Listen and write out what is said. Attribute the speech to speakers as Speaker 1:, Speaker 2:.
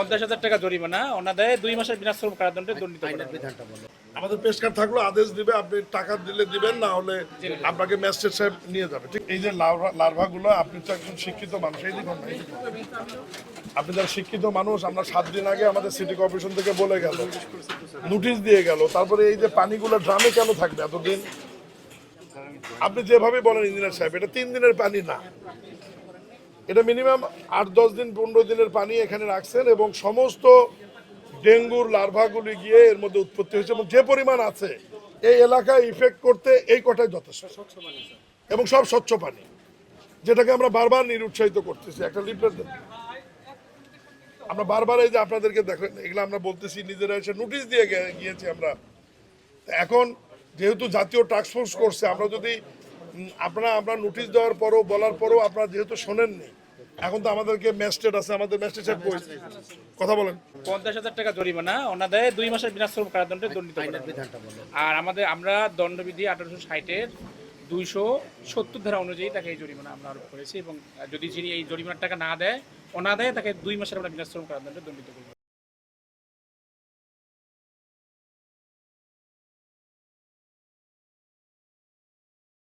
Speaker 1: 50,000 টাকা জরিমানা, ওনাদের 2 মাসের বিনাশ্রম কারাদণ্ডে দণ্ডিত করা হবে।
Speaker 2: আমাদের পেশকার থাকলো আদেশ দিবে, আপনি টাকা দিলে দিবেন, না হলে আপনাকে ম্যাজিস্ট্রেট সাহেব নিয়ে যাবে। ঠিক এই যে লার্ভাগুলো, আপনি তো একজন শিক্ষিত মানুষ, এই দেখুন না, আপনি যারা শিক্ষিত মানুষ, আমরা 7 দিন আগে আমাদের সিটি কর্পোরেশন থেকে বলে গেল, নোটিশ দিয়ে গেল, তারপরে এই যে পানিগুলো ড্রামে কেন থাকবে এতদিন? আপনি যেভাবে বলেন ইঞ্জিনিয়ার সাহেব, এটা 3 দিনের পানি না, এটা মিনিমাম 8-10 দিন 15 দিনের পানি এখানে রাখছেন, এবং সমস্ত ডেঙ্গুর লার্ভাগুলি গিয়ে এর মধ্যে উৎপত্তি হয়েছে, এবং যে পরিমাণ আছে এই এলাকায় ইফেক্ট করতে এই কটাই যথেষ্ট, এবং সব স্বচ্ছ পানি, যেটাকে আমরা বারবার নিরুৎসাহিত করতেছি। একটা লিফলেট দেন, আমরা বারবার এই যে আপনাদেরকে দেখেন, এগুলো আমরা বলতেছি, নিজেরা এসে নোটিশ দিয়ে গিয়েছি আমরা। এখন যেহেতু জাতীয় টাস্কফোর্স করছে, আমরা যদি আমরা নোটিশ দেওয়ার পরও বলার পরও আপনারা যেহেতু শোনেননি, এখন তো আমাদেরকে ম্যাজিস্ট্রেট আছে, আমাদের ম্যাজিস্ট্রেট সাহেব কথা বলেন।
Speaker 1: 50,000 টাকা জরিমানা, ওনাদের 2 মাসের বিনাশ্রম কারাদণ্ডে দণ্ডিত করা হবে। আর আমরা দণ্ডবিধি 1860-এর 270 ধারা অনুযায়ী তাকে এই জরিমানা আমরা আরোপ করেছি, এবং যদি যিনি এই জরিমানার টাকা না দেয়, তাকে 2 মাসের আমরা বিনাশ্রম কারাদণ্ডে দণ্ডিত করব।